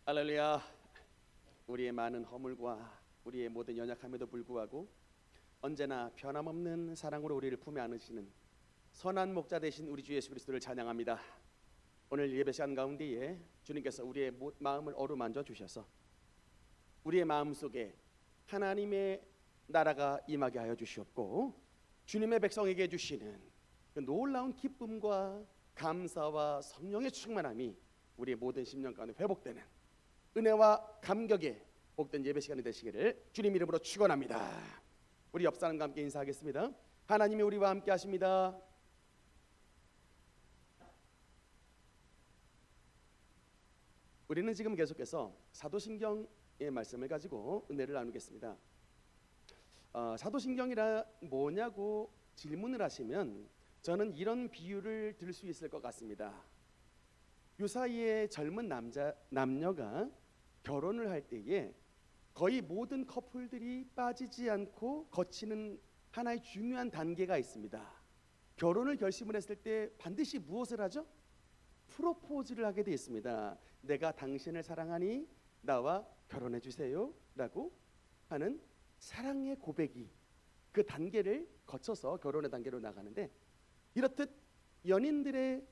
할렐루야. 우리의 많은 허물과 우리의 모든 연약함에도 불구하고 언제나 변함없는 사랑으로 우리를 품에 안으시는 선한 목자 되신 우리 주 예수 그리스도를 찬양합니다. 오늘 예배 시간 가운데에 주님께서 우리의 마음을 어루만져 주셔서 우리의 마음 속에 하나님의 나라가 임하게 하여 주시옵고, 주님의 백성에게 주시는 그 놀라운 기쁨과 감사와 성령의 충만함이 우리의 모든 심령 가운데 회복되는 은혜와 감격의 복된 예배 시간이 되시기를 주님 이름으로 축원합니다. 우리 옆 사람과 함께 인사하겠습니다. 하나님이 우리와 함께 하십니다. 우리는 지금 계속해서 사도신경의 말씀을 가지고 은혜를 나누겠습니다. 사도신경이라 뭐냐고 질문을 하시면 저는 이런 비유를 들 수 있을 것 같습니다. 유사이의 젊은 남녀가 결혼을 할 때에 거의 모든 커플들이 빠지지 않고 거치는 하나의 중요한 단계가 있습니다. 결혼을 결심을 했을 때 반드시 무엇을 하죠? 프로포즈를 하게 되어 있습니다. 내가 당신을 사랑하니 나와 결혼해 주세요 라고 하는 사랑의 고백이 그 단계를 거쳐서 결혼의 단계로 나가는데, 이렇듯 연인들의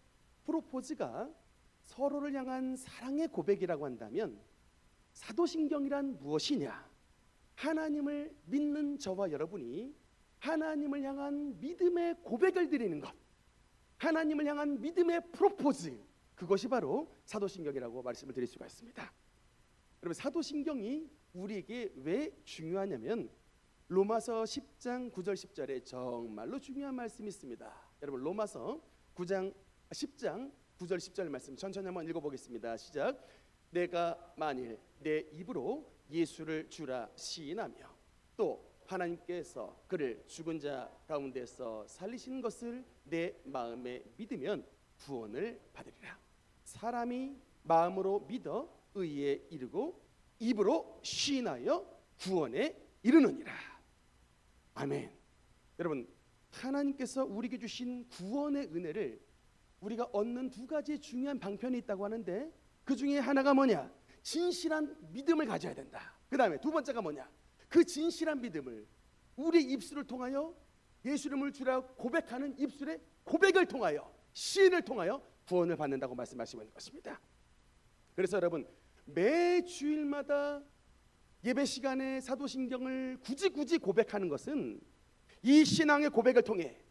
프로포즈가 서로를 향한 사랑의 고백이라고 한다면 사도신경이란 무엇이냐? 하나님을 믿는 저와 여러분이 하나님을 향한 믿음의 고백을 드리는 것, 하나님을 향한 믿음의 프로포즈, 그것이 바로 사도신경이라고 말씀을 드릴 수가 있습니다. 여러분, 사도신경이 우리에게 왜 중요하냐면 로마서 10장 9절 10절에 정말로 중요한 말씀이 있습니다. 여러분, 로마서 10장 9절 10절 말씀 천천히 한번 읽어보겠습니다. 시작. 내가 만일 내 입으로 예수를 주라 시인하며 또 하나님께서 그를 죽은 자 가운데서 살리신 것을 내 마음에 믿으면 구원을 받으리라. 사람이 마음으로 믿어 의에 이르고 입으로 시인하여 구원에 이르느니라. 아멘. 여러분, 하나님께서 우리에게 주신 구원의 은혜를 우리가 얻는 두 가지 중요한 방편이 있다고 하는데, 그 중에 하나가 뭐냐? 진실한 믿음을 가져야 된다. 그 다음에 두 번째가 뭐냐? 그 진실한 믿음을 우리 입술을 통하여 예수 이름을 주라 고백하는 입술의 고백을 통하여, 시인을 통하여 구원을 받는다고 말씀하시고 있는 것입니다. 그래서 여러분, 매 주일마다 예배 시간에 사도신경을 굳이 고백하는 것은 이 신앙의 고백을 통해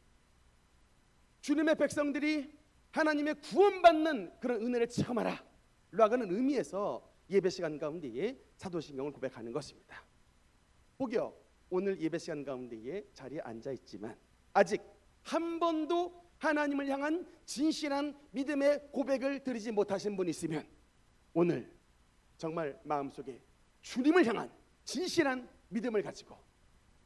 주님의 백성들이 하나님의 구원받는 그런 은혜를 체험하라 라는 의미에서 예배 시간 가운데에 사도신경을 고백하는 것입니다. 혹여 오늘 예배 시간 가운데에 자리에 앉아 있지만 아직 한 번도 하나님을 향한 진실한 믿음의 고백을 드리지 못하신 분이 있으면 오늘 정말 마음속에 주님을 향한 진실한 믿음을 가지고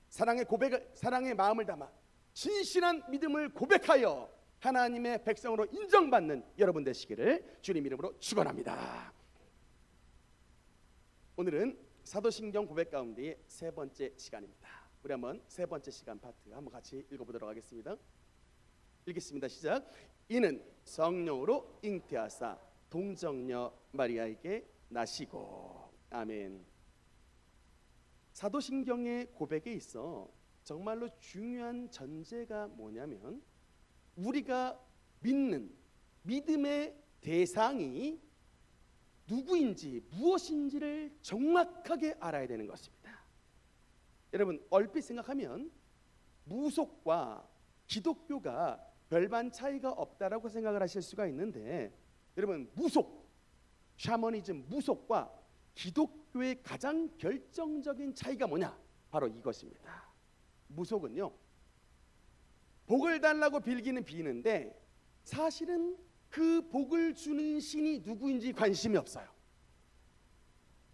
사랑의 고백을, 사랑의 마음을 담아 진실한 믿음을 고백하여 하나님의 백성으로 인정받는 여러분 되시기를 주님 이름으로 축원합니다. 오늘은 사도신경 고백 가운데의 세 번째 시간입니다. 우리 한번 세 번째 시간 파트 한번 같이 읽어보도록 하겠습니다. 읽겠습니다. 시작. 이는 성령으로 잉태하사 동정녀 마리아에게 나시고. 아멘. 사도신경의 고백에 있어 정말로 중요한 전제가 뭐냐면 우리가 믿는 믿음의 대상이 누구인지 무엇인지를 정확하게 알아야 되는 것입니다. 여러분, 얼핏 생각하면 무속과 기독교가 별반 차이가 없다라고 생각을 하실 수가 있는데, 여러분, 무속, 샤머니즘, 무속과 기독교의 가장 결정적인 차이가 뭐냐? 바로 이것입니다. 무속은요, 복을 달라고 빌기는 비는데 사실은 그 복을 주는 신이 누구인지 관심이 없어요.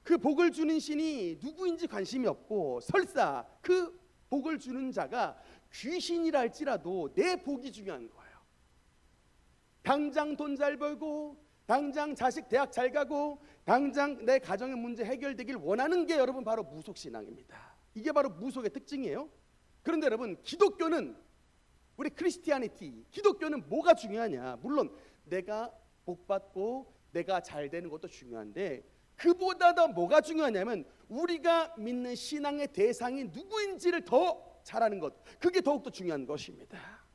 그 복을 주는 신이 누구인지 관심이 없고, 설사 그 복을 주는 자가 귀신이라 할지라도 내 복이 중요한 거예요. 당장 돈 잘 벌고, 당장 자식 대학 잘 가고, 당장 내 가정의 문제 해결되길 원하는 게 여러분 바로 무속신앙입니다. 이게 바로 무속의 특징이에요. 그런데 여러분, 기독교는, 우리 크리스티아니티, 기독교는 뭐가 중요하냐? 물론 내가 복받고 내가 잘 되는 것도 중요한데 그보다 더 뭐가 중요하냐면 우리가 믿는 신앙의 대상이 누구인지를 더 잘 아는 것, 그게 더욱더 중요한 것입니다.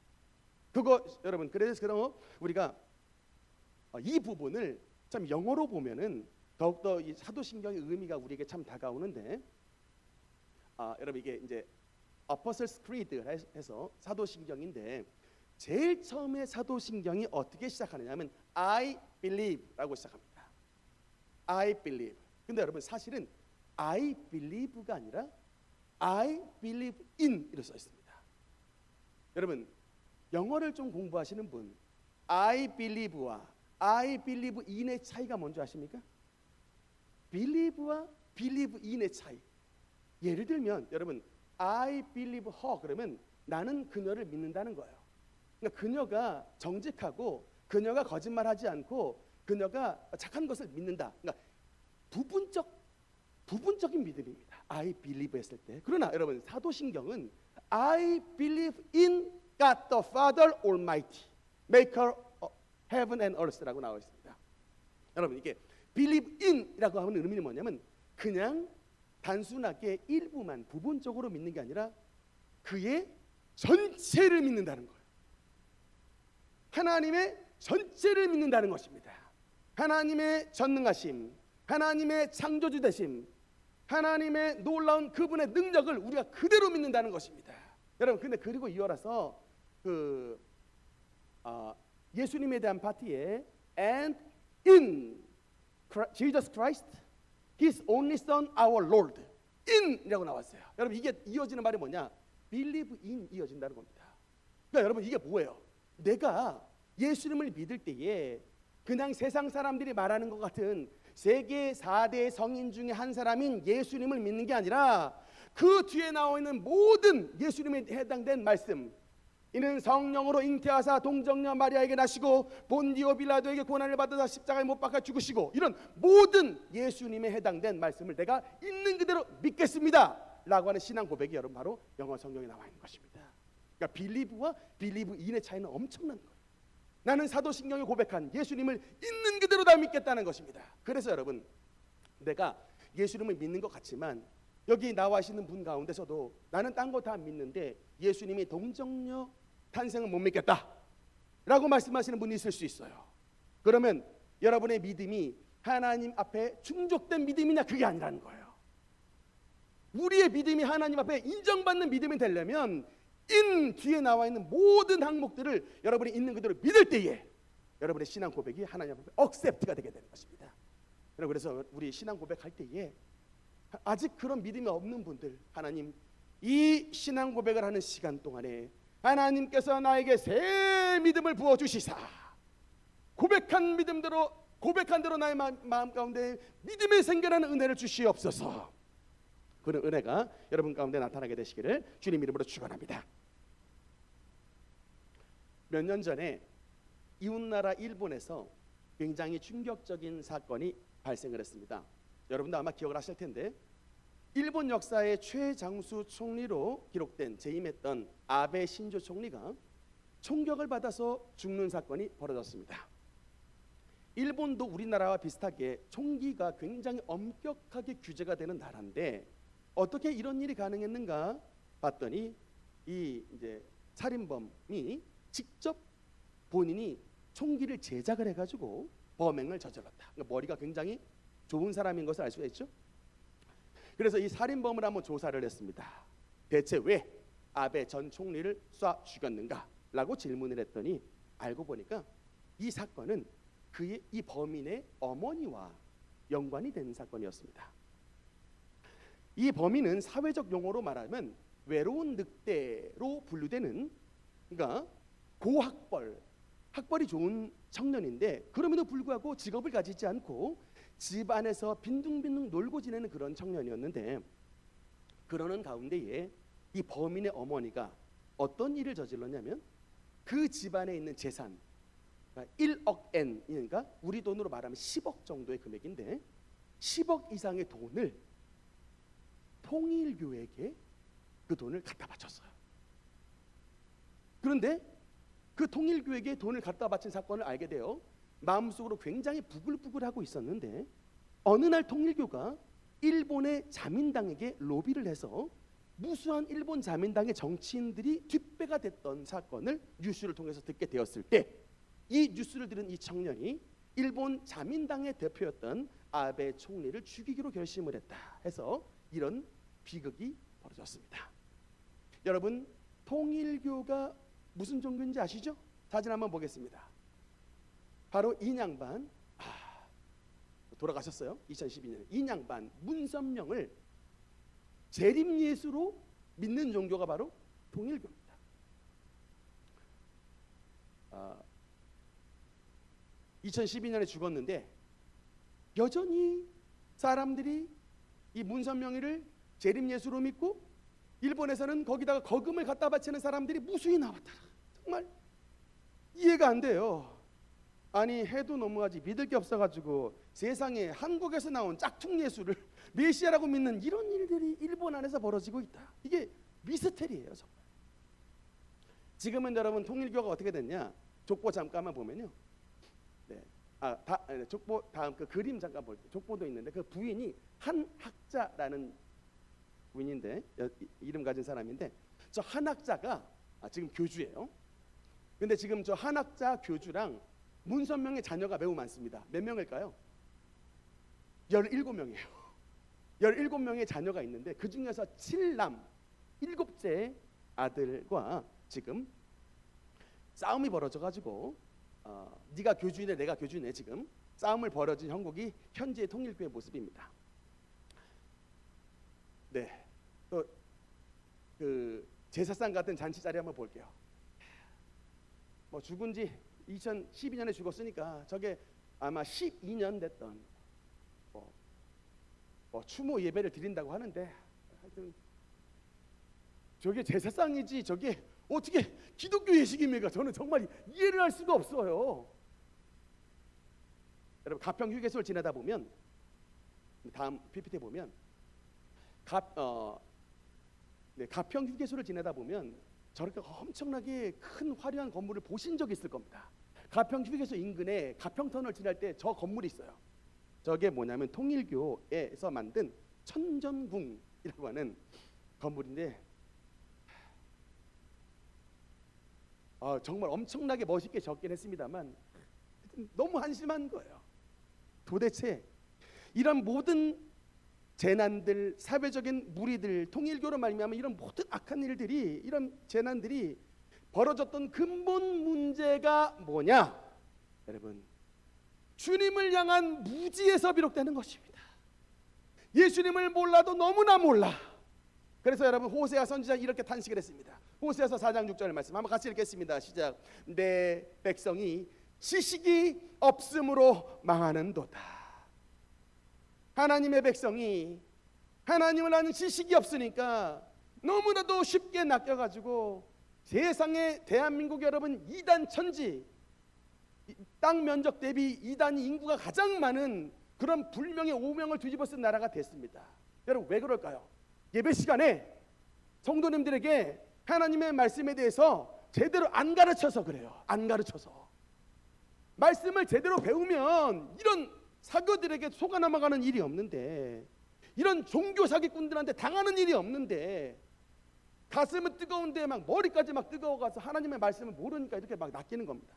그거 여러분, 그래서 그럼 우리가 이 부분을 참 영어로 보면은 더욱더 이 사도신경의 의미가 우리에게 참 다가오는데, 여러분 이게 이제 Apostles' Creed 해서 사도신경인데, 제일 처음에 사도신경이 어떻게 시작하느냐면 I believe라고 시작합니다. I believe. 근데 여러분 사실은 I believe가 아니라 I believe in 이렇게 써 있습니다. 여러분 영어를 좀 공부하시는 분, I believe와 I believe in의 차이가 뭔지 아십니까? believe와 believe in의 차이. 예를 들면 여러분 I believe her 그러면 나는 그녀를 믿는다는 거예요. 그러니까 그녀가 정직하고 그녀가 거짓말하지 않고 그녀가 착한 것을 믿는다. 그러니까 부분적인 믿음입니다. I believe 했을 때. 그러나 여러분 사도신경은 I believe in God the Father Almighty, Maker of Heaven and Earth라고 나와 있습니다. 여러분 이게 believe in이라고 하는 의미는 뭐냐면 그냥 단순하게 일부만 부분적으로 믿는 게 아니라 그의 전체를 믿는다는 거예요. 하나님의 전체를 믿는다는 것입니다. 하나님의 전능하심, 하나님의 창조주 되심, 하나님의 놀라운 그분의 능력을 우리가 그대로 믿는다는 것입니다. 여러분 근데 그리고 이어라서 예수님에 대한 파트에 and in Jesus Christ, His only Son, our Lord, in이라고 나왔어요. 여러분 이게 이어지는 말이 뭐냐? Believe in 이어진다는 겁니다. 그러니까 여러분 이게 뭐예요? 내가 예수님을 믿을 때에 그냥 세상 사람들이 말하는 것 같은 세계 4대 성인 중에 한 사람인 예수님을 믿는 게 아니라 그 뒤에 나와 있는 모든 예수님에 해당된 말씀, 이는 성령으로 잉태하사 동정녀 마리아에게 나시고 본디오 빌라도에게 고난을 받으사 십자가에 못 박아 죽으시고, 이런 모든 예수님에 해당된 말씀을 내가 있는 그대로 믿겠습니다 라고 하는 신앙 고백이 여러분 바로 영어 성경에 나와 있는 것입니다. 그러니까 빌리브와 빌리브 인의 차이는 엄청난 거예요. 나는 사도신경에 고백한 예수님을 있는 그대로 다 믿겠다는 것입니다. 그래서 여러분 내가 예수님을 믿는 것 같지만 여기 나와 계시는 분 가운데서도 나는 딴 거 다 믿는데 예수님이 동정녀 탄생을 못 믿겠다 라고 말씀하시는 분이 있을 수 있어요. 그러면 여러분의 믿음이 하나님 앞에 충족된 믿음이냐? 그게 아니라는 거예요. 우리의 믿음이 하나님 앞에 인정받는 믿음이 되려면 인 뒤에 나와 있는 모든 항목들을 여러분이 있는 그대로 믿을 때에 여러분의 신앙 고백이 하나님 앞에 억셉트가 되게 되는 것입니다. 그래서 우리 신앙 고백할 때에 아직 그런 믿음이 없는 분들, 하나님 이 신앙 고백을 하는 시간 동안에 하나님께서 나에게 새 믿음을 부어주시사 고백한 믿음대로, 고백한 대로 나의 마음 가운데 믿음이 생겨나는 은혜를 주시옵소서. 그런 은혜가 여러분 가운데 나타나게 되시기를 주님 이름으로 축원합니다. 몇 년 전에 이웃나라 일본에서 굉장히 충격적인 사건이 발생을 했습니다. 여러분도 아마 기억을 하실 텐데 일본 역사의 최장수 총리로 기록된 재임했던 아베 신조 총리가 총격을 받아서 죽는 사건이 벌어졌습니다. 일본도 우리나라와 비슷하게 총기가 굉장히 엄격하게 규제가 되는 나라인데 어떻게 이런 일이 가능했는가 봤더니 이 이제 살인범이 직접 본인이 총기를 제작을 해가지고 범행을 저질렀다. 그러니까 머리가 굉장히 좋은 사람인 것을 알 수가 있죠. 그래서 이 살인범을 한번 조사를 했습니다. 대체 왜 아베 전 총리를 쏴 죽였는가? 라고 질문을 했더니 알고 보니까 이 사건은 그의 이 범인의 어머니와 연관이 되는 사건이었습니다. 이 범인은 사회적 용어로 말하면 외로운 늑대로 분류되는, 그러니까 고학벌, 학벌이 좋은 청년인데 그럼에도 불구하고 직업을 가지지 않고 집 안에서 빈둥빈둥 놀고 지내는 그런 청년이었는데, 그러는 가운데에 이 범인의 어머니가 어떤 일을 저질렀냐면 그 집안에 있는 재산, 그러니까 1억 엔, 그러니까 우리 돈으로 말하면 10억 정도의 금액인데 10억 이상의 돈을 통일교에게 그 돈을 갖다 바쳤어요. 그런데 그 통일교에게 돈을 갖다 바친 사건을 알게 되어 마음속으로 굉장히 부글부글하고 있었는데 어느 날 통일교가 일본의 자민당에게 로비를 해서 무수한 일본 자민당의 정치인들이 뒷배가 됐던 사건을 뉴스를 통해서 듣게 되었을 때, 이 뉴스를 들은 이 청년이 일본 자민당의 대표였던 아베 총리를 죽이기로 결심을 했다 해서 이런 비극이 벌어졌습니다. 여러분, 통일교가 무슨 종교인지 아시죠? 사진 한번 보겠습니다. 바로 인양반, 돌아가셨어요. 2012년에 인양반 문선명을 재림예수로 믿는 종교가 바로 통일교입니다. 2012년에 죽었는데 여전히 사람들이 이 문선명이를 재림예수로 믿고 일본에서는 거기다가 거금을 갖다 바치는 사람들이 무수히 나왔다. 정말 이해가 안 돼요. 아니, 해도 너무하지 믿을 게 없어가지고 세상에 한국에서 나온 짝퉁 예수를 메시아라고 믿는 이런 일들이 일본 안에서 벌어지고 있다. 이게 미스테리예요, 정말. 지금은 여러분 통일교가 어떻게 됐냐? 족보 잠깐만 보면요. 족보 다음 그 그림 잠깐 볼게요. 족보도 있는데 그 부인이 한학자라는 부인인데, 이름 가진 사람인데, 저 한학자가 지금 교주예요. 근데 지금 저 한학자 교주랑 문선명의 자녀가 매우 많습니다. 몇 명일까요? 17명이에요. 17명의 자녀가 있는데 그 중에서 7남 7째 아들과 지금 싸움이 벌어져가지고 네가 교주이네 내가 교주네, 지금 싸움을 벌어진 형국이 현재의 통일교의 모습입니다. 네, 또 그 제사상 같은 잔치 자리 한번 볼게요. 뭐 죽은 지 2012년에 죽었으니까 저게 아마 12년 됐던 뭐 추모 예배를 드린다고 하는데, 하여튼 저게 제사상이지 저게 어떻게 기독교 예식입니까? 저는 정말 이해를 할 수가 없어요. 여러분, 가평 휴게소를 지나다 보면, 다음 PPT 보면 가평 휴게소를 지나다 보면 저렇게 엄청나게 큰 화려한 건물을 보신 적이 있을 겁니다. 가평 휴게소 인근에 가평터널 지날 때 저 건물이 있어요. 저게 뭐냐면 통일교에서 만든 천전궁이라고 하는 건물인데, 정말 엄청나게 멋있게 적긴 했습니다만 너무 한심한 거예요. 도대체 이런 모든 재난들, 사회적인 무리들, 통일교로 말미암아 이런 모든 악한 일들이, 이런 재난들이 벌어졌던 근본 문제가 뭐냐? 여러분, 주님을 향한 무지에서 비롯되는 것입니다. 예수님을 몰라도 너무나 몰라. 그래서 여러분, 호세아 선지자 이렇게 탄식을 했습니다. 호세아서 4장 6절 말씀 한번 같이 읽겠습니다. 시작. 내 백성이 지식이 없음으로 망하는도다. 하나님의 백성이 하나님을 아는 지식이 없으니까 너무나도 쉽게 낚여가지고 세상에, 대한민국 여러분, 이단 천지, 땅 면적 대비 이단이 인구가 가장 많은 그런 불명의 오명을 뒤집어 쓴 나라가 됐습니다. 여러분, 왜 그럴까요? 예배 시간에 성도님들에게 하나님의 말씀에 대해서 제대로 안 가르쳐서 그래요. 안 가르쳐서. 말씀을 제대로 배우면 이런 사교들에게 속아 넘어가는 일이 없는데, 이런 종교 사기꾼들한테 당하는 일이 없는데, 가슴은 뜨거운데 막 머리까지 막 뜨거워가서 하나님의 말씀을 모르니까 이렇게 막 낚이는 겁니다.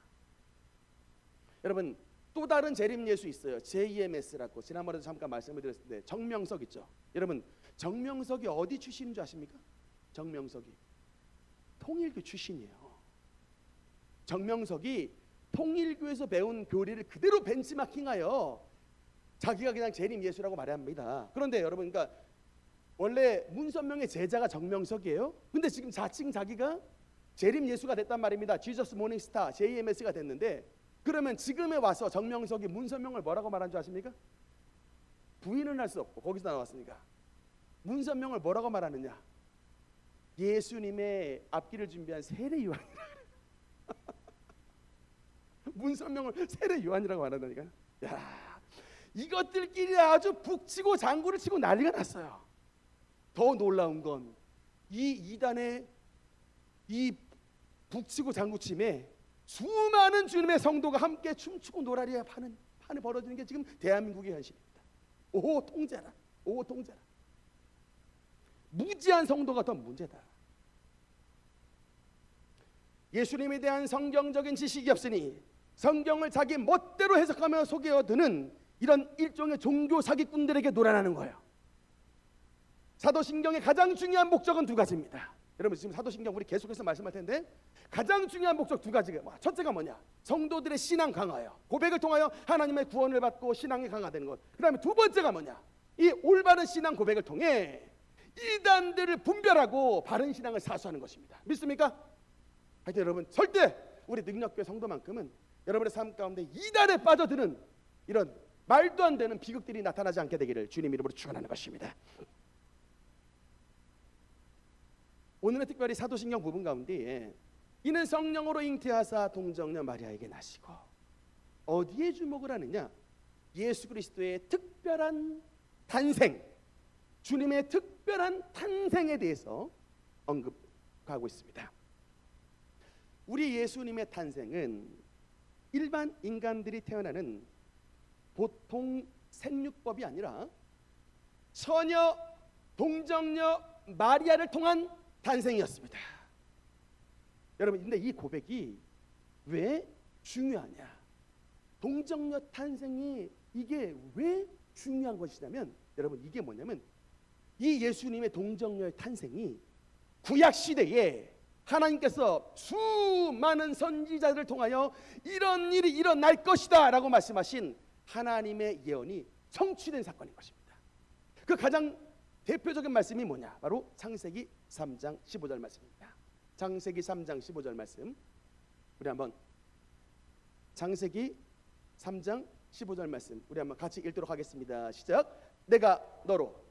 여러분, 또 다른 재림 예수 있어요. JMS라고 지난번에도 잠깐 말씀을 드렸을 때 정명석 있죠. 여러분, 정명석이 어디 출신인 줄 아십니까? 정명석이 통일교 출신이에요. 정명석이 통일교에서 배운 교리를 그대로 벤치마킹하여 자기가 그냥 재림 예수라고 말합니다. 그런데 여러분, 그러니까 원래 문선명의 제자가 정명석이에요. 근데 지금 자칭 자기가 재림 예수가 됐단 말입니다. 지저스 모닝스타 JMS가 됐는데, 그러면 지금에 와서 정명석이 문선명을 뭐라고 말한 줄 아십니까? 부인은 할 수 없고 거기서 나왔으니까. 문선명을 뭐라고 말하느냐? 예수님의 앞길을 준비한 세례 요한이라. 문선명을 세례 요한이라고 말한다니까. 야, 이것들끼리 아주 북치고 장구를 치고 난리가 났어요. 더 놀라운 건 이 이단의 이 북치고 장구침에 수많은 주님의 성도가 함께 춤추고 노라리에 판이 벌어지는 게 지금 대한민국의 현실입니다. 오 통제라. 오 통제라. 무지한 성도가 더 문제다. 예수님에 대한 성경적인 지식이 없으니 성경을 자기 멋대로 해석하며 속여드는 이런 일종의 종교 사기꾼들에게 놀아나는 거예요. 사도신경의 가장 중요한 목적은 두 가지입니다. 여러분 지금 사도신경 우리 계속해서 말씀할 텐데 가장 중요한 목적 두 가지가 첫째가 뭐냐? 성도들의 신앙 강화예요. 고백을 통하여 하나님의 구원을 받고 신앙이 강화되는 것. 그 다음에 두 번째가 뭐냐? 이 올바른 신앙 고백을 통해 이단들을 분별하고 바른 신앙을 사수하는 것입니다. 믿습니까? 하여튼 여러분 절대 우리 능력교회 성도만큼은 여러분의 삶 가운데 이단에 빠져드는 이런 말도 안 되는 비극들이 나타나지 않게 되기를 주님 이름으로 축원하는 것입니다. 오늘은 특별히 사도신경 부분 가운데 이는 성령으로 잉태하사 동정녀 마리아에게 나시고 어디에 주목을 하느냐? 예수 그리스도의 특별한 탄생, 주님의 특별한 탄생에 대해서 언급하고 있습니다. 우리 예수님의 탄생은 일반 인간들이 태어나는 보통 생육법이 아니라 처녀 동정녀 마리아를 통한 탄생이었습니다. 여러분 근데 이 고백이 왜 중요하냐? 동정녀 탄생이 이게 왜 중요한 것이냐면 여러분 이게 뭐냐면 이 예수님의 동정녀의 탄생이 구약 시대에 하나님께서 수많은 선지자들을 통하여 이런 일이 일어날 것이다 라고 말씀하신 하나님의 예언이 성취된 사건인 것입니다. 그 가장 대표적인 말씀이 뭐냐? 바로 창세기 3장 15절 말씀입니다. 창세기 3장 15절 말씀 우리 한번 창세기 3장 15절 말씀 우리 한번 같이 읽도록 하겠습니다. 시작. 내가 너로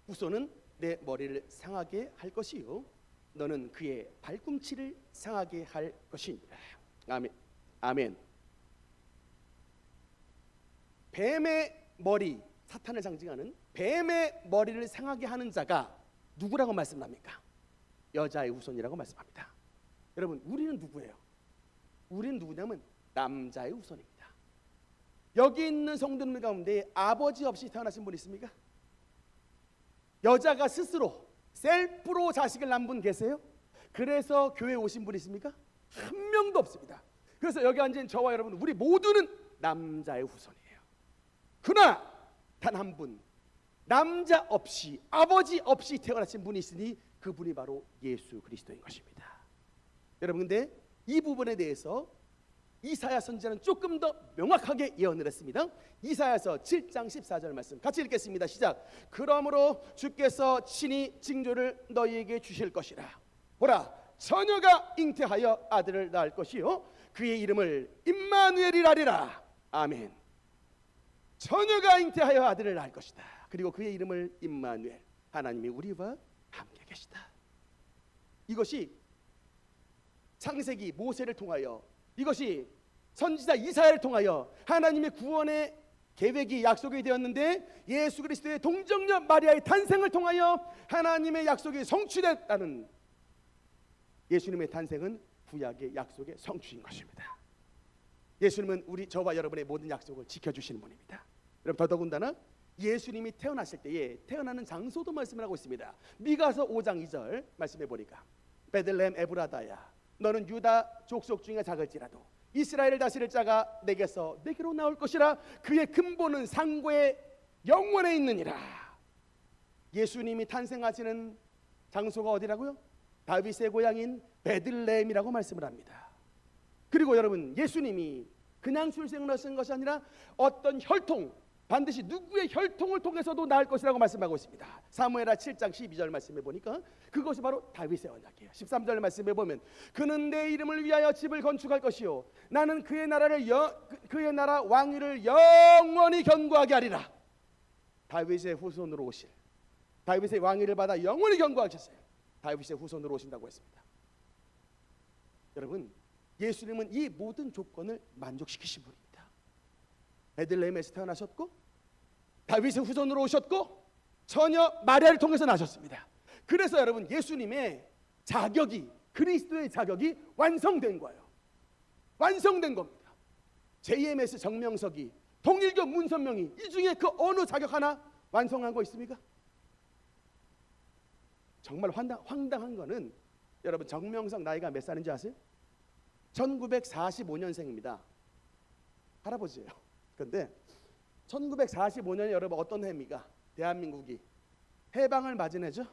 후손은 내 머리를 상하게 할 것이요 너는 그의 발꿈치를 상하게 할 것이니라. 아멘. 아멘. 뱀의 머리, 사탄을 상징하는 뱀의 머리를 상하게 하는 자가 누구라고 말씀합니까? 여자의 후손이라고 말씀합니다. 여러분 우리는 누구예요? 우리는 누구냐면 남자의 후손입니다. 여기 있는 성도들 가운데 아버지 없이 태어나신 분 있습니까? 여자가 스스로 셀프로 자식을 낳은 분 계세요? 그래서 교회에 오신 분 있습니까? 한 명도 없습니다. 그래서 여기 앉은 저와 여러분 우리 모두는 남자의 후손이에요. 그러나 단 한 분 남자 없이 아버지 없이 태어나신 분이 있으니 그분이 바로 예수 그리스도인 것입니다. 여러분 근데 이 부분에 대해서 이사야 선지자는 조금 더 명확하게 예언을 했습니다. 이사야서 7장 14절 말씀 같이 읽겠습니다. 시작. 그러므로 주께서 친히 징조를 너희에게 주실 것이라. 보라 처녀가 잉태하여 아들을 낳을 것이요 그의 이름을 임마누엘이라 하리라. 아멘. 처녀가 잉태하여 아들을 낳을 것이다. 그리고 그의 이름을 임마누엘 하나님이 우리와 함께 계시다. 이것이 창세기 모세를 통하여 이것이 선지자 이사야를 통하여 하나님의 구원의 계획이 약속이 되었는데 예수 그리스도의 동정녀 마리아의 탄생을 통하여 하나님의 약속이 성취됐다는 예수님의 탄생은 구약의 약속의 성취인 것입니다. 예수님은 우리 저와 여러분의 모든 약속을 지켜주시는 분입니다. 여러분 더더군다나 예수님이 태어나실 때에 태어나는 장소도 말씀을 하고 있습니다. 미가서 5장 2절 말씀해 보니까 베들레헴 에브라다야 너는 유다 족속 중에 작을지라도 이스라엘을 다스릴 자가 내게서 내게로 나올 것이라 그의 근본은 상고의 영원에 있느니라. 예수님이 탄생하시는 장소가 어디라고요? 다윗의 고향인 베들레헴이라고 말씀을 합니다. 그리고 여러분 예수님이 그냥 출생을 하신 것이 아니라 어떤 혈통 반드시 누구의 혈통을 통해서도 나을 것이라고 말씀하고 있습니다. 사무엘하 7장 12절 말씀해 보니까 그것이 바로 다윗의 언약이에요. 13절 말씀해 보면 그는 내 이름을 위하여 집을 건축할 것이요 나는 그의 나라 왕위를 영원히 견고하게 하리라. 다윗의 후손으로 오실 다윗의 왕위를 받아 영원히 견고하셨어요. 다윗의 후손으로 오신다고 했습니다. 여러분 예수님은 이 모든 조건을 만족시키신 분입니다. 베들레헴에서 태어나셨고 다윗의 후손으로 오셨고 처녀 마리아를 통해서 나셨습니다. 그래서 여러분 예수님의 자격이 그리스도의 자격이 완성된 거예요. 완성된 겁니다. JMS 정명석이, 통일교 문선명이, 이 중에 그 어느 자격 하나 완성한 거 있습니까? 정말 황당한 거는 여러분, 정명석 나이가 몇 살인지 아세요? 1945년생입니다. 할아버지예요. 그런데 1945년에 여러분 어떤 해입니까? 대한민국이 해방을 맞은 해죠.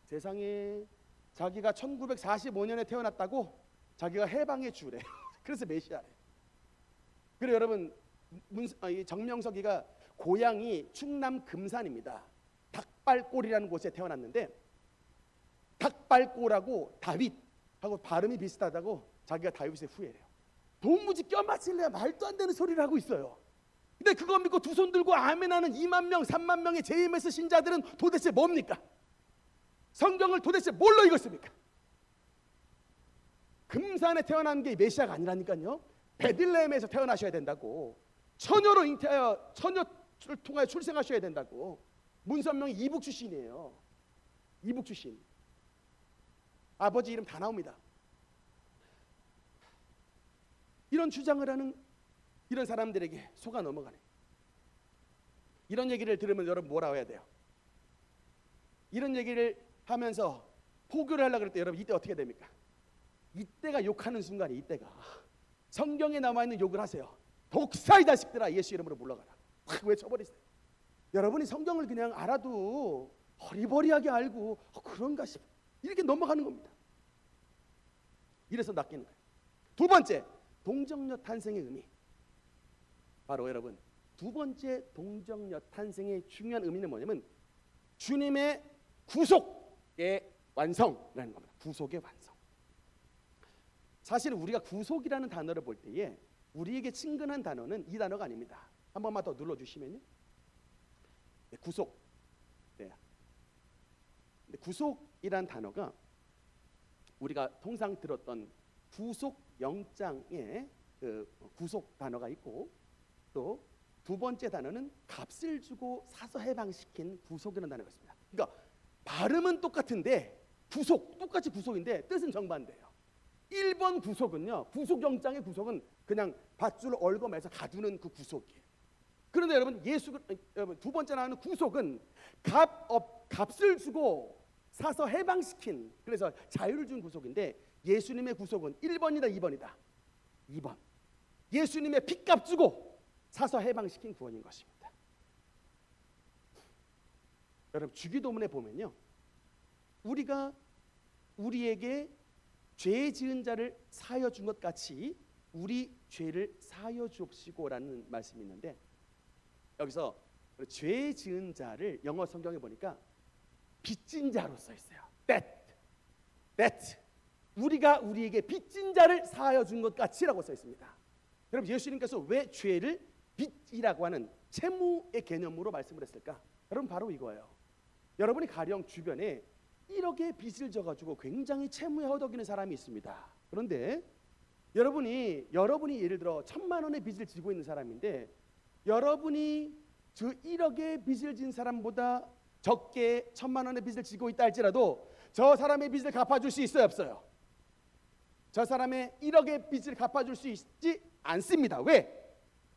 세상에, 자기가 1945년에 태어났다고 자기가 해방의 주래요. 그래서 메시아래요. 그리고 여러분, 정명석이가 고향이 충남 금산입니다. 닭발골이라는 곳에 태어났는데, 닭발골하고 다윗하고 발음이 비슷하다고 자기가 다윗의 후예래요. 도무지 껴맞힐래야 말도 안 되는 소리를 하고 있어요. 근데 그거 믿고 두 손 들고 아멘하는 2만 명, 3만 명의 JMS 신자들은 도대체 뭡니까? 성경을 도대체 뭘로 읽었습니까? 금산에 태어난 게 메시아가 아니라니까요. 베들레헴에서 태어나셔야 된다고, 처녀로 잉태하여 처녀를 통하여 출생하셔야 된다고. 문선명이 이북 출신이에요. 이북 출신. 아버지 이름 다 나옵니다. 이런 주장을 하는 이런 사람들에게 속아 넘어가네. 이런 얘기를 들으면 여러분 뭐라고 해야 돼요? 이런 얘기를 하면서 포교를 하려고 그럴 때 여러분 이때 어떻게 됩니까? 이때가 욕하는 순간이, 이때가 성경에 남아있는 욕을 하세요. 독사 이 자식들아, 예수 이름으로 물러가라, 확 외쳐버리세요. 여러분이 성경을 그냥 알아도 허리버리하게 알고 그런가 싶어 이렇게 넘어가는 겁니다. 이래서 낚이는 거예요. 두 번째, 동정녀 탄생의 의미. 바로 여러분, 두 번째 동정녀 탄생의 중요한 의미는 뭐냐면 주님의 구속의 완성이라는 겁니다. 구속의 완성. 사실 우리가 구속이라는 단어를 볼 때에 우리에게 친근한 단어는 이 단어가 아닙니다. 한 번만 더 눌러주시면요. 네, 구속. 네. 구속이란 단어가 우리가 통상 들었던 구속 영장의 그 구속 단어가 있고, 또 두 번째 단어는 값을 주고 사서 해방시킨 구속이라는 단어가 있습니다. 그러니까 발음은 똑같은데 구속, 똑같이 구속인데 뜻은 정반대예요. 1번 구속은요, 구속영장의 구속은 그냥 밧줄을 얽어매서 가두는 그 구속이에요. 그런데 여러분, 여러분 두 번째 나오는 구속은 값을 주고 사서 해방시킨, 그래서 자유를 준 구속인데, 예수님의 구속은 1번이다 2번이다? 2번. 예수님의 핏값 주고 사서 해방시킨 구원인 것입니다. 여러분, 주기도문에 보면요, 우리가 우리에게 죄 지은 자를 사하여 준 것 같이 우리 죄를 사하여 주옵시고라는 말씀이 있는데, 여기서 죄 지은 자를 영어 성경에 보니까 빚진 자로 써 있어요. that 우리가 우리에게 빚진 자를 사하여 준 것 같이라고 써 있습니다. 여러분, 예수님께서 왜 죄를 빚이라고 하는 채무의 개념으로 말씀을 했을까? 여러분, 바로 이거예요. 여러분이 가령 주변에 1억의 빚을 져가지고 굉장히 채무에 허덕이는 사람이 있습니다. 그런데 여러분이 예를 들어 1,000만 원의 빚을 지고 있는 사람인데, 여러분이 저 1억의 빚을 진 사람보다 적게 1,000만 원의 빚을 지고 있다 할지라도 저 사람의 빚을 갚아줄 수 있어요, 없어요? 저 사람의 1억의 빚을 갚아줄 수 있지 않습니다. 왜?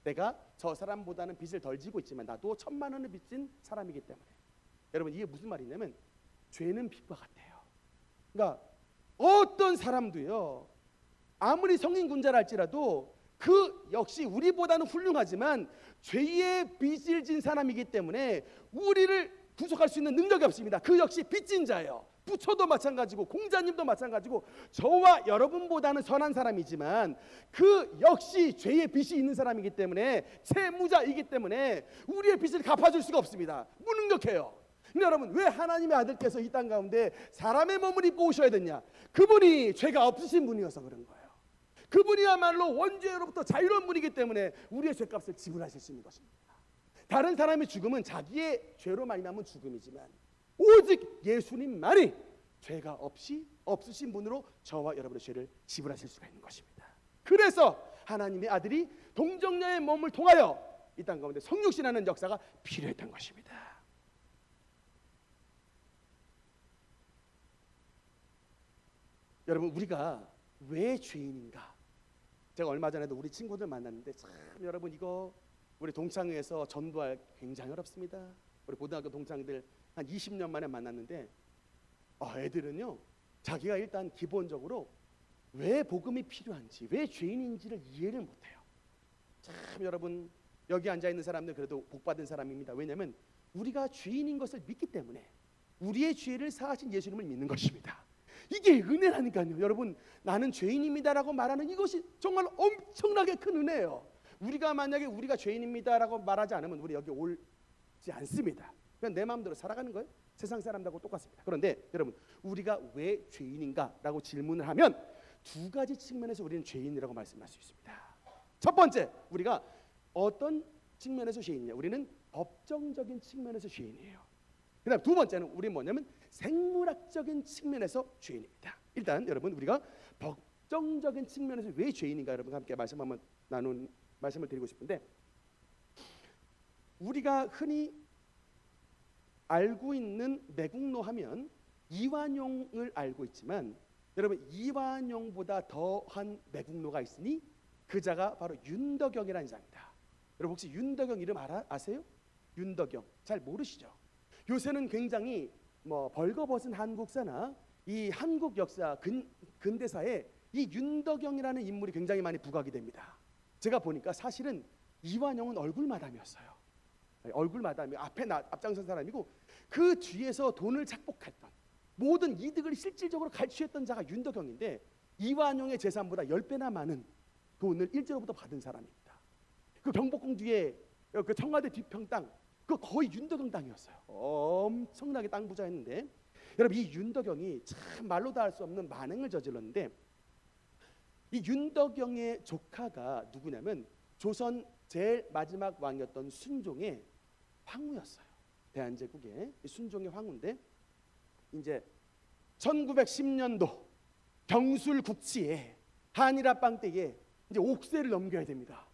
내가 저 사람보다는 빚을 덜 지고 있지만 나도 1,000만 원을 빚진 사람이기 때문에. 여러분, 이게 무슨 말이냐면 죄는 빚과 같아요. 그러니까 어떤 사람도요, 아무리 성인군자라 할지라도 그 역시 우리보다는 훌륭하지만 죄의 빚을 진 사람이기 때문에 우리를 구속할 수 있는 능력이 없습니다. 그 역시 빚진 자예요. 부처도 마찬가지고 공자님도 마찬가지고 저와 여러분보다는 선한 사람이지만 그 역시 죄의 빚이 있는 사람이기 때문에, 채무자이기 때문에 우리의 빚을 갚아줄 수가 없습니다. 무능력해요. 근데 여러분, 왜 하나님의 아들께서 이 땅 가운데 사람의 몸을 입고 오셔야 됐냐? 그분이 죄가 없으신 분이어서 그런 거예요. 그분이야말로 원죄로부터 자유로운 분이기 때문에 우리의 죄값을 지불하실 수 있는 것입니다. 다른 사람의 죽음은 자기의 죄로 말미암은 죽음이지만 오직 예수님만이 죄가 없으신 분으로 저와 여러분의 죄를 지불하실 수가 있는 것입니다. 그래서 하나님의 아들이 동정녀의 몸을 통하여 이 땅 가운데 성육신하는 역사가 필요했던 것입니다. 여러분, 우리가 왜 죄인인가? 제가 얼마 전에도 우리 친구들 만났는데 참 여러분 이거 우리 동창회에서 전도할 굉장히 어렵습니다. 우리 고등학교 동창들 한 20년 만에 만났는데 애들은요 자기가 일단 기본적으로 왜 복음이 필요한지 왜 죄인인지를 이해를 못해요. 참 여러분 여기 앉아있는 사람들 그래도 복받은 사람입니다. 왜냐하면 우리가 죄인인 것을 믿기 때문에 우리의 죄를 사하신 예수님을 믿는 것입니다. 이게 은혜라니까요. 여러분 나는 죄인입니다라고 말하는 이것이 정말 엄청나게 큰 은혜예요. 우리가 만약에 우리가 죄인입니다라고 말하지 않으면 우리 여기 오지 않습니다. 그냥 내 마음대로 살아가는 거예요. 세상 사람들하고 똑같습니다. 그런데 여러분 우리가 왜 죄인인가라고 질문을 하면 두 가지 측면에서 우리는 죄인이라고 말씀할 수 있습니다. 첫 번째 우리가 어떤 측면에서 죄인이냐? 우리는 법정적인 측면에서 죄인이에요. 그 다음 두 번째는 우리는 뭐냐면 생물학적인 측면에서 죄인입니다. 일단 여러분 우리가 법정적인 측면에서 왜 죄인인가 여러분과 함께 말씀을 드리고 싶은데 우리가 흔히 알고 있는 매국노 하면 이완용을 알고 있지만 여러분 이완용보다 더한 매국노가 있으니 그 자가 바로 윤덕영이라는 자입니다. 여러분 혹시 윤덕영 이름 아세요? 윤덕영 잘 모르시죠? 요새는 굉장히 벌거벗은 한국사나 이 한국 역사 근대사에 이 윤덕영이라는 인물이 굉장히 많이 부각이 됩니다. 제가 보니까 사실은 이완용은 얼굴 마담이었어요. 얼굴 마담이 앞장선 사람이고 그 뒤에서 돈을 착복했던 모든 이득을 실질적으로 갈취했던 자가 윤덕영인데 이완용의 재산보다 10배나 많은 돈을 일제로부터 받은 사람입니다. 그 경복궁 뒤에 그 청와대 뒤평 땅 그 거의 윤덕영 땅이었어요. 엄청나게 땅 부자였는데 여러분 이 윤덕영이 참 말로 다 할 수 없는 만행을 저질렀는데 이 윤덕영의 조카가 누구냐면 조선 제일 마지막 왕이었던 순종의 황후였어요. 대한제국의 순종의 황후인데 이제 1910년도 경술 국치에 한일합방 때에 이제 옥세를 넘겨야 됩니다.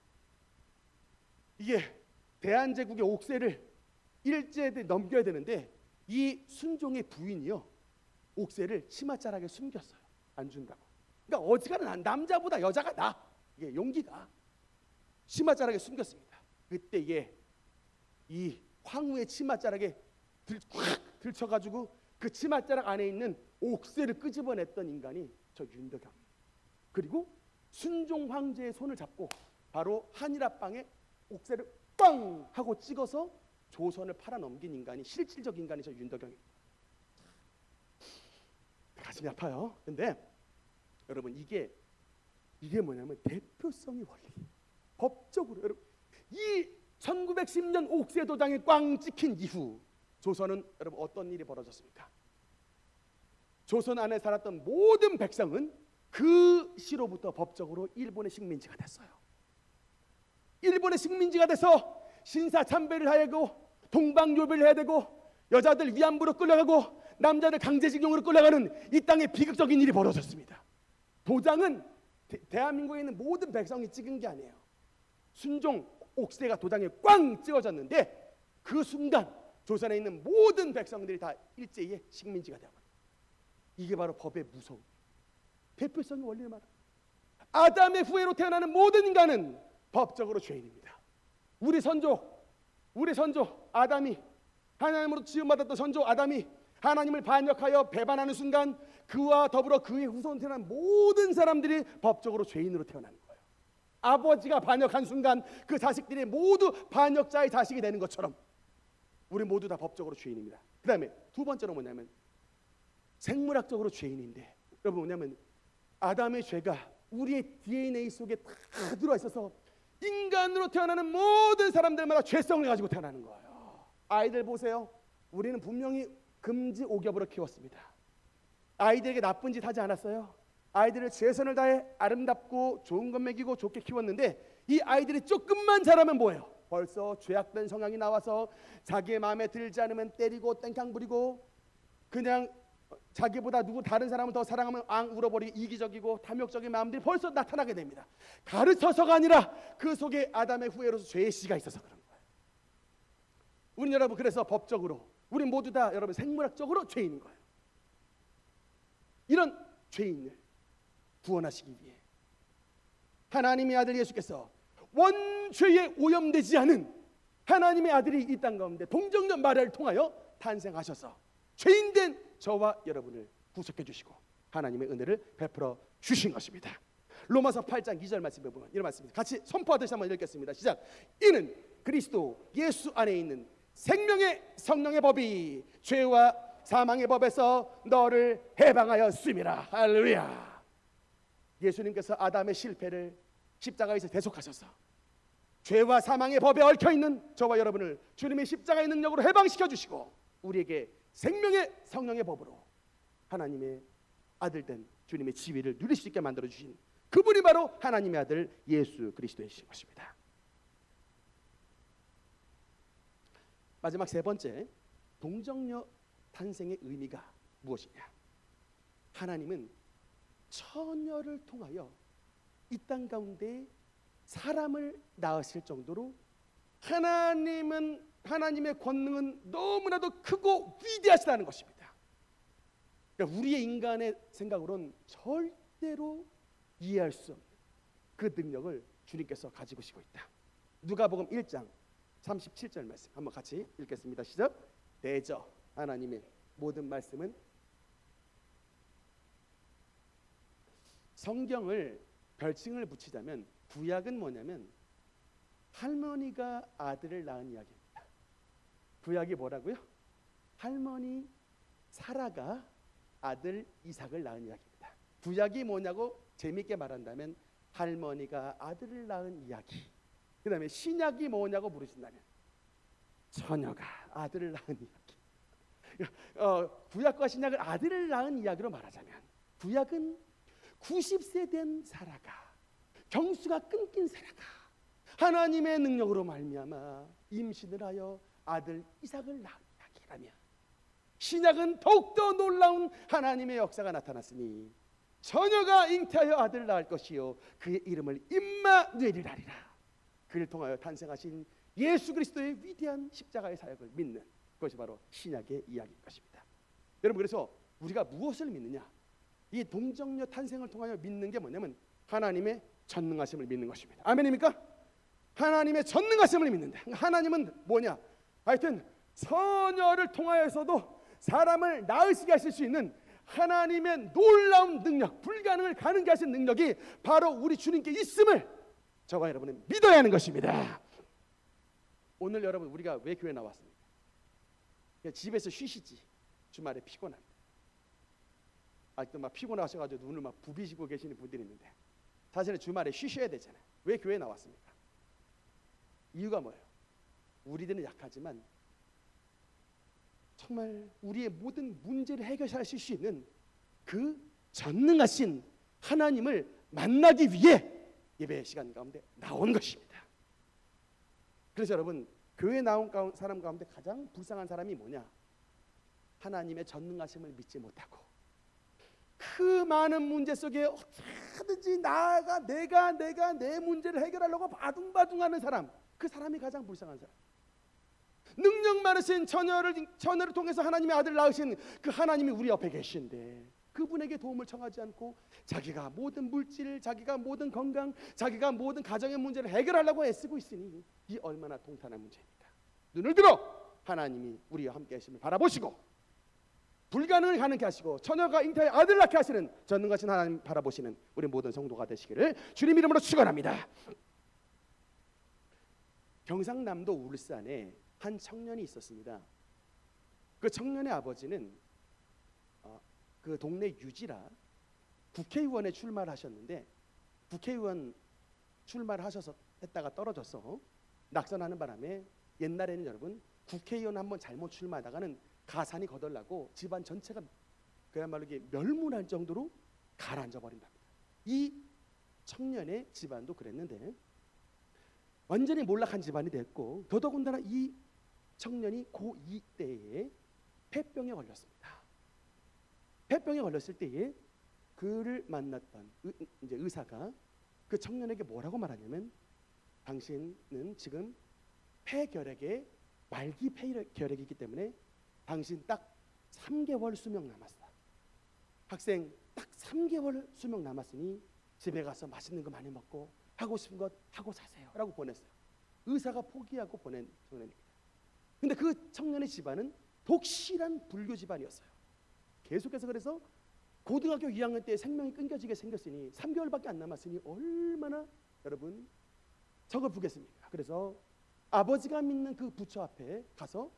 이게 대한제국의 옥세를 일제에 넘겨야 되는데 이 순종의 부인이요 옥세를 치맛자락에 숨겼어요. 안 준다고. 그러니까 어지간한 남자보다 여자가 나. 이게 용기가 치맛자락에 숨겼습니다. 그때 이 황후의 치맛자락에 확 들쳐가지고 그 치맛자락 안에 있는 옥세를 끄집어냈던 인간이 저 윤덕영이에요. 그리고 순종 황제의 손을 잡고 바로 한일합방에 옥세를 빵 하고 찍어서 조선을 팔아넘긴 인간이 실질적 인간이 저 윤덕영입니다. 가슴이 아파요. 근데 여러분 이게 뭐냐면 대표성의 원리. 법적으로 여러분 이 1910년 옥세 도장에 꽝 찍힌 이후 조선은 여러분 어떤 일이 벌어졌습니까? 조선 안에 살았던 모든 백성은 그 시로부터 법적으로 일본의 식민지가 됐어요. 일본의 식민지가 돼서 신사참배를 해야 되고 동방요배를 해야 되고 여자들 위안부로 끌려가고 남자들 강제징용으로 끌려가는 이 땅에 비극적인 일이 벌어졌습니다. 도장은 대한민국에 있는 모든 백성이 찍은 게 아니에요. 순종 옥세가 도장에 꽝 찍어졌는데 그 순간 조선에 있는 모든 백성들이 다 일제히 식민지가 되어버려요. 이게 바로 법의 무서움. 대표성의 원리를 말합니다. 아담의 후예로 태어나는 모든 인간은 법적으로 죄인입니다. 우리 선조 아담이 하나님으로 지음받았던 선조 아담이 하나님을 반역하여 배반하는 순간 그와 더불어 그의 후손 태어난 모든 사람들이 법적으로 죄인으로 태어나는 거예요. 아버지가 반역한 순간 그 자식들이 모두 반역자의 자식이 되는 것처럼 우리 모두 다 법적으로 죄인입니다. 그 다음에 두 번째로 뭐냐면 생물학적으로 죄인인데 여러분 뭐냐면 아담의 죄가 우리의 DNA 속에 다 들어와 있어서 인간으로 태어나는 모든 사람들마다 죄성을 가지고 태어나는 거예요. 아이들 보세요. 우리는 분명히 금지 옥엽으로 키웠습니다. 아이들에게 나쁜 짓 하지 않았어요. 아이들을 최선을 다해 아름답고 좋은 것 먹이고 좋게 키웠는데 이 아이들이 조금만 자라면 뭐예요? 벌써 죄악된 성향이 나와서 자기의 마음에 들지 않으면 때리고 땡깡 부리고 그냥 자기보다 다른 사람을 더 사랑하면 앙 울어버리고 이기적이고 탐욕적인 마음들이 벌써 나타나게 됩니다. 가르쳐서가 아니라 그 속에 아담의 후예로서 죄의 씨가 있어서 그런 거예요. 우리 여러분 그래서 법적으로 우리 모두 다 여러분 생물학적으로 죄인인 거예요. 이런 죄인을 구원하시기 위해 하나님의 아들 예수께서 원죄에 오염되지 않은 하나님의 아들이 이 땅 가운데 동정녀 마리아를 통하여 탄생하셔서 죄인된 저와 여러분을 구속해 주시고 하나님의 은혜를 베풀어 주신 것입니다. 로마서 8장 2절 말씀에 보면 이런 말씀입니다. 같이 선포하듯이 한번 읽겠습니다. 시작. 이는 그리스도 예수 안에 있는 생명의 성령의 법이 죄와 사망의 법에서 너를 해방하였음이라. 할렐루야. 예수님께서 아담의 실패를 십자가에서 대속하셔서 죄와 사망의 법에 얽혀있는 저와 여러분을 주님의 십자가의 능력으로 해방시켜 주시고 우리에게 생명의 성령의 법으로 하나님의 아들된 주님의 지위를 누릴 수 있게 만들어 주신 그분이 바로 하나님의 아들 예수 그리스도이신 것입니다. 마지막 세 번째, 동정녀 탄생의 의미가 무엇이냐? 하나님은 처녀를 통하여 이 땅 가운데 사람을 낳으실 정도로 하나님의 권능은 너무나도 크고 위대하시다는 것입니다. 그러니까 우리의 인간의 생각으로는 절대로 이해할 수 없는 그 능력을 주님께서 가지고 계시고 있다. 누가복음 1장 37절 말씀 한번 같이 읽겠습니다. 시작. 대저 하나님의 모든 말씀은 성경을 별칭을 붙이자면 구약은 뭐냐면 할머니가 아들을 낳은 이야기입니다. 구약이 뭐라고요? 할머니 사라가 아들 이삭을 낳은 이야기입니다. 구약이 뭐냐고 재밌게 말한다면 할머니가 아들을 낳은 이야기. 그 다음에 신약이 뭐냐고 물으신다면 처녀가 아들을 낳은 이야기. 구약과 신약을 아들을 낳은 이야기로 말하자면 구약은 90세 된 사라가 경수가 끊긴 사라가 하나님의 능력으로 말미암아 임신을 하여 아들 이삭을 낳은 이야기라면 신약은 더욱더 놀라운 하나님의 역사가 나타났으니 처녀가 잉태하여 아들을 낳을 것이요 그의 이름을 임마누엘이라 하리라. 그를 통하여 탄생하신 예수 그리스도의 위대한 십자가의 사역을 믿는 그것이 바로 신약의 이야기인 것입니다. 여러분, 그래서 우리가 무엇을 믿느냐? 이 동정녀 탄생을 통하여 믿는 게 뭐냐면 하나님의 전능하심을 믿는 것입니다. 아멘입니까? 하나님의 전능하심을 믿는다. 하나님은 뭐냐? 하여튼 처녀를 통하여서도 사람을 낳으시게 하실 수 있는 하나님의 놀라운 능력, 불가능을 가능케 하신 능력이 바로 우리 주님께 있음을 저와 여러분은 믿어야 하는 것입니다. 오늘 여러분 우리가 왜 교회 나왔습니까? 그냥 집에서 쉬시지. 주말에 피곤합니다. 아직도 막 피곤하셔가지고 눈을 막 부비시고 계시는 분들이 있는데 사실은 주말에 쉬셔야 되잖아요. 왜 교회에 나왔습니까? 이유가 뭐예요? 우리들은 약하지만 정말 우리의 모든 문제를 해결하실 수 있는 그 전능하신 하나님을 만나기 위해 예배 시간 가운데 나온 것입니다. 그래서 여러분, 교회에 나온 사람 가운데 가장 불쌍한 사람이 뭐냐? 하나님의 전능하심을 믿지 못하고 그 많은 문제 속에 어떻게든지 내가 내 문제를 해결하려고 바둥바둥하는 사람, 그 사람이 가장 불쌍한 사람. 능력 많으신 처녀를 통해서 하나님의 아들을 낳으신 그 하나님이 우리 옆에 계신데 그분에게 도움을 청하지 않고 자기가 모든 물질, 자기가 모든 건강, 자기가 모든 가정의 문제를 해결하려고 애쓰고 있으니 이 얼마나 통탄한 문제입니까? 눈을 들어 하나님이 우리와 함께 하심을 바라보시고 불가능을 가능케 하시고 처녀가 잉태하여 아들을 낳게 하시는 전능하신 하나님 바라보시는 우리 모든 성도가 되시기를 주님 이름으로 축원합니다. 경상남도 울산에 한 청년이 있었습니다. 그 청년의 아버지는 그 동네 유지라 국회의원에 출마를 하셨는데 국회의원 출마를 했다가 떨어져서 낙선하는 바람에 옛날에는 여러분 국회의원 한번 잘못 출마하다가는 가산이 거덜나고 집안 전체가 그야말로 이게 멸문할 정도로 가라앉아 버린답니다. 이 청년의 집안도 그랬는데 완전히 몰락한 집안이 됐고 더더군다나 이 청년이 고2 때에 폐병에 걸렸습니다. 폐병에 걸렸을 때에 그를 만났던 이제 의사가 그 청년에게 뭐라고 말하냐면 당신은 지금 폐결핵의 말기 폐결핵이기 때문에 당신 딱 3개월 수명 남았어. 학생 딱 3개월 수명 남았으니 집에 가서 맛있는 거 많이 먹고 하고 싶은 것 하고 사세요 라고 보냈어요. 의사가 포기하고 보냅니다. 근데 그 청년의 집안은 독실한 불교 집안이었어요. 계속해서 그래서 고등학교 2학년 때 생명이 끊겨지게 생겼으니 3개월밖에 안 남았으니 얼마나 여러분 서글프겠습니까? 그래서 아버지가 믿는 그 부처 앞에 가서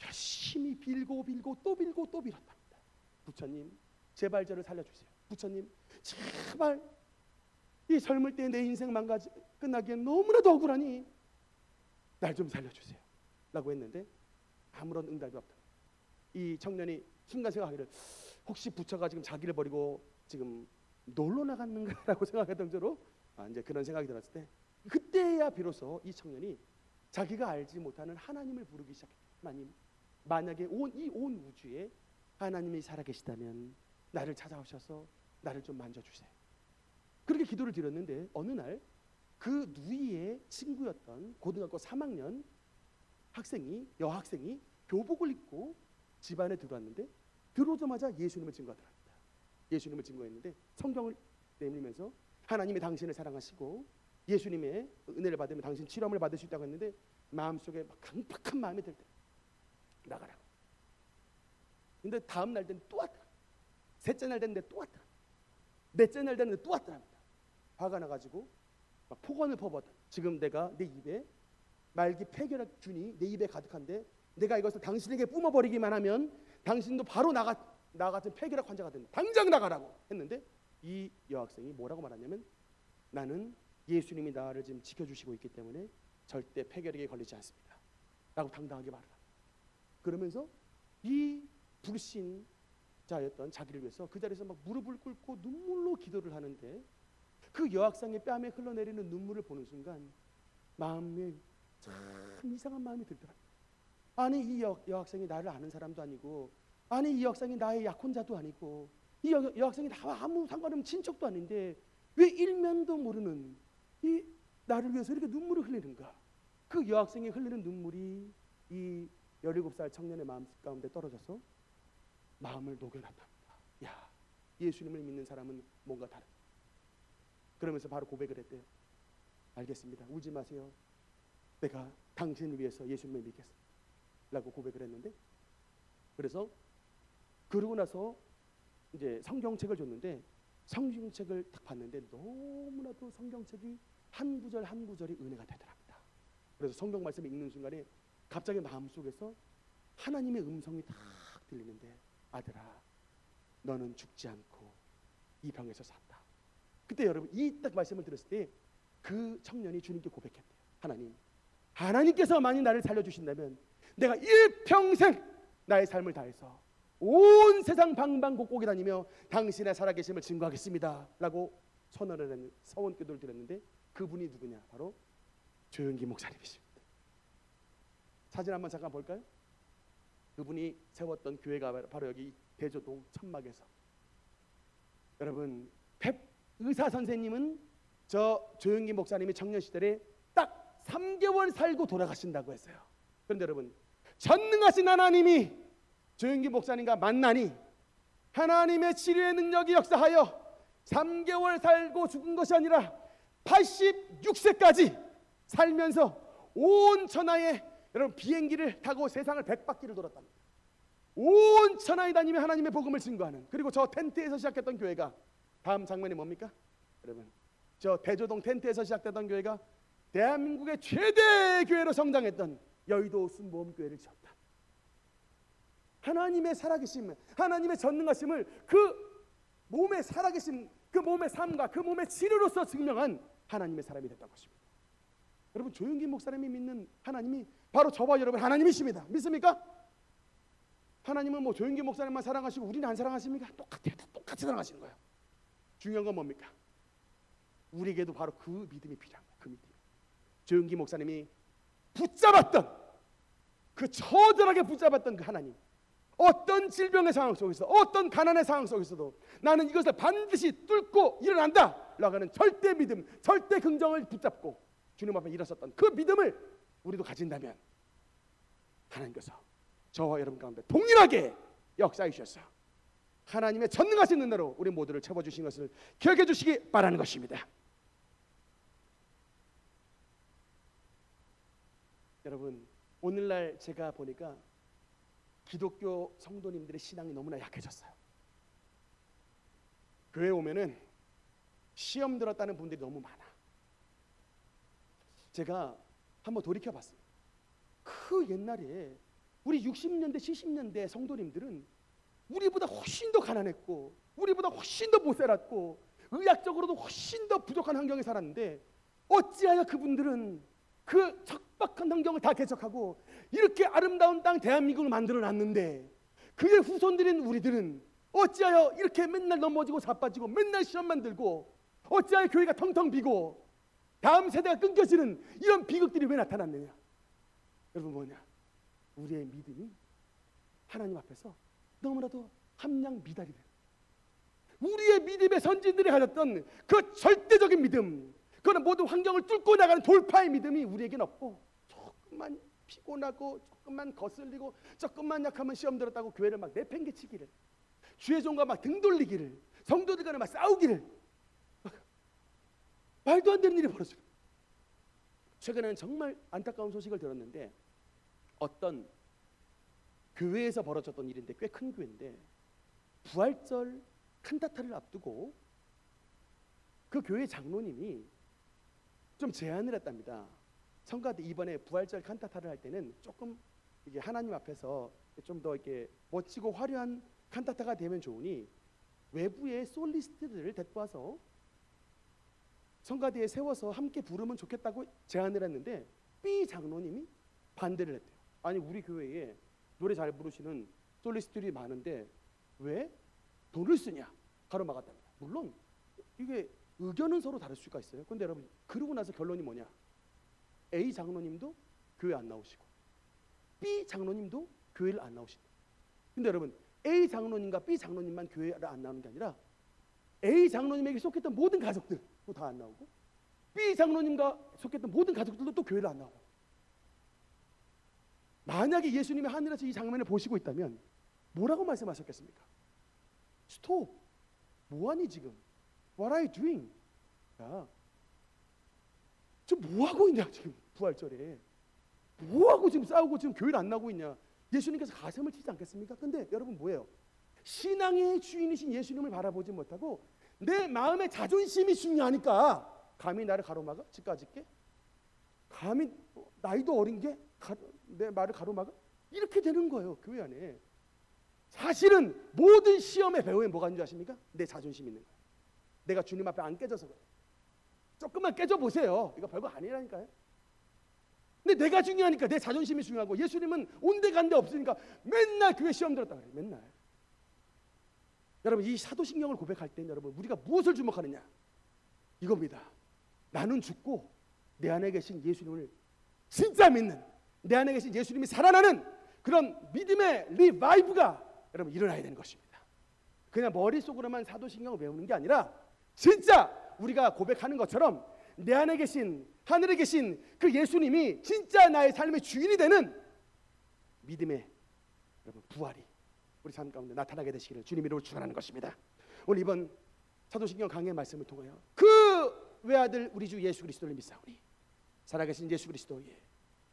열심히 빌고 또 빌었답니다. 부처님 제발 저를 살려주세요. 부처님 제발 이 젊을 때 내 인생 끝나기엔 너무나도 억울하니 날 좀 살려주세요 라고 했는데 아무런 응답이 없다. 이 청년이 순간 생각하기를 혹시 부처가 지금 자기를 버리고 지금 놀러 나갔는가라고 생각했던 정도로 이제 그런 생각이 들었을 때 그때야 비로소 이 청년이 자기가 알지 못하는 하나님을 부르기 시작했다. 하나님, 만약에 이 온 우주에 하나님이 살아계시다면 나를 찾아오셔서 나를 좀 만져주세요. 그렇게 기도를 드렸는데 어느 날 그 누이의 친구였던 고등학교 3학년 여학생이 교복을 입고 집 안에 들어왔는데 들어오자마자 예수님을 증거하더랍니다. 예수님을 증거했는데 성경을 내밀면서 하나님이 당신을 사랑하시고 예수님의 은혜를 받으면 당신 치료함을 받을 수 있다고 했는데 마음속에 막 강팍한 마음이 들 때 나가라고. 근데 다음 날 되는 또 왔더라. 셋째 날 됐는데 또 왔더라. 넷째 날 됐는데 또 왔더랍니다. 화가 나가지고 막 폭언을 퍼붓던 지금 내가 내 입에 말기 폐결핵균이 내 입에 가득한데 내가 이것을 당신에게 뿜어버리기만 하면 당신도 바로 나 같은 폐결핵 환자가 된다. 당장 나가라고 했는데 이 여학생이 뭐라고 말하냐면 나는 예수님이 나를 지금 지켜주시고 있기 때문에 절대 폐결핵에 걸리지 않습니다 라고 당당하게 말합니다. 그러면서 이 불신자였던 자기를 위해서 그 자리에서 막 무릎을 꿇고 눈물로 기도를 하는데 그 여학생의 뺨에 흘러내리는 눈물을 보는 순간 마음에 참 이상한 마음이 들더랍니다. 아니 이 여학생이 나를 아는 사람도 아니고 아니 이 여학생이 나의 약혼자도 아니고 이 여학생이 나와 아무 상관없는 친척도 아닌데 왜 일면도 모르는 이 나를 위해서 이렇게 눈물을 흘리는가. 그 여학생이 흘리는 눈물이 이 17살 청년의 마음 가운데 떨어져서 마음을 녹여놨답니다. 야, 예수님을 믿는 사람은 뭔가 다르다. 그러면서 바로 고백을 했대요. 알겠습니다. 울지 마세요. 내가 당신을 위해서 예수님을 믿겠습니다 라고 고백을 했는데 그래서 그러고 나서 이제 성경책을 줬는데 성경책을 딱 봤는데 너무나도 성경책이 한 구절 한 구절이 은혜가 되더랍니다. 그래서 성경 말씀을 읽는 순간에 갑자기 마음속에서 하나님의 음성이 딱 들리는데 아들아 너는 죽지 않고 이 병에서 산다. 그때 여러분 이 딱 말씀을 들었을 때 그 청년이 주님께 고백했대요. 하나님께서 만약 나를 살려주신다면 내가 일평생 나의 삶을 다해서 온 세상 방방곡곡에 다니며 당신의 살아계심을 증거하겠습니다 라고 선언을 했는 서원기도를 드렸는데 그분이 누구냐? 바로 조영기 목사님이십니다. 사진 한번 잠깐 볼까요? 그분이 세웠던 교회가 바로 여기 대조동 천막에서. 여러분 의사 선생님은 저 조영기 목사님이 청년 시절에 딱 3개월 살고 돌아가신다고 했어요. 그런데 여러분 전능하신 하나님이 조영기 목사님과 만나니 하나님의 치료의 능력이 역사하여 3개월 살고 죽은 것이 아니라 86세까지 살면서 온 천하에 여러분 비행기를 타고 세상을 100바퀴를 돌았답니다. 온 천하에 다니며 하나님의 복음을 증거하는. 그리고 저 텐트에서 시작했던 교회가 다음 장면이 뭡니까? 여러분 저 대조동 텐트에서 시작됐던 교회가 대한민국의 최대 교회로 성장했던 여의도 순복음교회를 지었다. 하나님의 살아계심, 하나님의 전능하심을 그 몸의 살아계심, 그 몸의 삶과 그 몸의 치료로서 증명한 하나님의 사람이 됐던 것입니다. 여러분 조영기 목사님이 믿는 하나님이 바로 저와 여러분 하나님이십니다. 믿습니까? 하나님은 뭐 조영기 목사님만 사랑하시고 우리는 안 사랑하십니까? 똑같이 사랑하시는 거예요. 중요한 건 뭡니까? 우리에게도 바로 그 믿음이 필요한 거예요. 그 믿음. 조영기 목사님이 붙잡았던 그 처절하게 붙잡았던 그 하나님, 어떤 질병의 상황 속에서 어떤 가난의 상황 속에서도 나는 이것을 반드시 뚫고 일어난다 라고 하는 절대 믿음, 절대 긍정을 붙잡고 주님 앞에 일어섰던 그 믿음을 우리도 가진다면 하나님께서 저와 여러분 가운데 동일하게 역사해 주셔서 하나님의 전능하신 은혜로 우리 모두를 채워주신 것을 기억해 주시기 바라는 것입니다. 여러분, 오늘날 제가 보니까 기독교 성도님들의 신앙이 너무나 약해졌어요. 교회 오면은 시험 들었다는 분들이 너무 많아. 제가 한번 돌이켜봤어요. 그 옛날에 우리 60년대 70년대 성도님들은 우리보다 훨씬 더 가난했고 우리보다 훨씬 더 못 살았고 의학적으로도 훨씬 더 부족한 환경에 살았는데 어찌하여 그분들은 그 척박한 환경을 다 개척하고 이렇게 아름다운 땅 대한민국을 만들어놨는데 그의 후손들인 우리들은 어찌하여 이렇게 맨날 넘어지고 자빠지고 맨날 시험만 들고 어찌하여 교회가 텅텅 비고 다음 세대가 끊겨지는 이런 비극들이 왜 나타났느냐? 여러분, 뭐냐? 우리의 믿음이 하나님 앞에서 너무나도 함량 미달이 돼요. 우리의 믿음의 선진들이 가졌던 그 절대적인 믿음, 그거는 모든 환경을 뚫고 나가는 돌파의 믿음이 우리에겐 없고 조금만 피곤하고 조금만 거슬리고 조금만 약하면 시험 들었다고 교회를 막 내팽개치기를, 주의 종과 막 등 돌리기를, 성도들 간에 막 싸우기를, 말도 안 되는 일이 벌어져요. 최근에는 정말 안타까운 소식을 들었는데 어떤 교회에서 벌어졌던 일인데 꽤 큰 교회인데 부활절 칸타타를 앞두고 그 교회 장로님이 좀 제안을 했답니다. 성가대 이번에 부활절 칸타타를 할 때는 조금 이게 하나님 앞에서 좀 더 이렇게 멋지고 화려한 칸타타가 되면 좋으니 외부의 솔리스트들을 데리고 와서 성가대에 세워서 함께 부르면 좋겠다고 제안을 했는데 B 장로님이 반대를 했대요. 아니, 우리 교회에 노래 잘 부르시는 솔리스트들이 많은데 왜 돈을 쓰냐? 가로막았답니다. 물론 이게 의견은 서로 다를 수가 있어요. 근데 여러분, 그러고 나서 결론이 뭐냐? A 장로님도 교회 안 나오시고 B 장로님도 교회를 안 나오신다. 근데 여러분, A 장로님과 B 장로님만 교회를 안 나오는 게 아니라 A 장로님에게 속했던 모든 가족들도 다 안 나오고 B 장로님과 속했던 모든 가족들도 또 교회를 안 나오고. 만약에 예수님이 하늘에서 이 장면을 보시고 있다면 뭐라고 말씀하셨겠습니까? 스톱! 뭐하니 지금? What are you doing? 야, 지금 뭐하고 있냐 지금 부활절에? 뭐하고 지금 싸우고 지금 교회를 안 나오고 있냐? 예수님께서 가슴을 치지 않겠습니까? 근데 여러분, 뭐예요? 신앙의 주인이신 예수님을 바라보지 못하고 내 마음의 자존심이 중요하니까 감히 나를 가로막아? 집까짓게? 감히 나이도 어린 게 내 말을 가로막아? 이렇게 되는 거예요, 교회 안에. 사실은 모든 시험의 배후에 뭐가 있는 줄 아십니까? 내 자존심이 있는 거예요. 내가 주님 앞에 안 깨져서 그래요. 조금만 깨져보세요. 이거 별거 아니라니까요. 근데 내가 중요하니까 내 자존심이 중요하고 예수님은 온데간데 없으니까 맨날 교회 시험 들었다 그래요. 맨날. 여러분, 이 사도신경을 고백할 때 여러분, 우리가 무엇을 주목하느냐? 이겁니다. 나는 죽고 내 안에 계신 예수님을 진짜 믿는, 내 안에 계신 예수님이 살아나는 그런 믿음의 리바이브가 여러분 일어나야 되는 것입니다. 그냥 머릿속으로만 사도신경을 외우는 게 아니라 진짜 우리가 고백하는 것처럼 내 안에 계신, 하늘에 계신 그 예수님이 진짜 나의 삶의 주인이 되는 믿음의 여러분 부활이 우리 삶 가운데 나타나게 되시기를 주님 이름으로 축원하는 것입니다. 오늘 이번 사도신경 강의 말씀을 통하여 그 외아들 우리 주 예수 그리스도를 믿사오니 살아계신 예수 그리스도의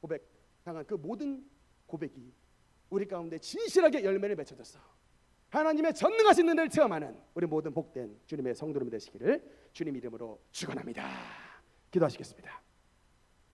고백당한 그 모든 고백이 우리 가운데 진실하게 열매를 맺혀져서 하나님의 전능하신 은혜를 체험하는 우리 모든 복된 주님의 성도님이 되시기를 주님 이름으로 축원합니다. 기도하시겠습니다.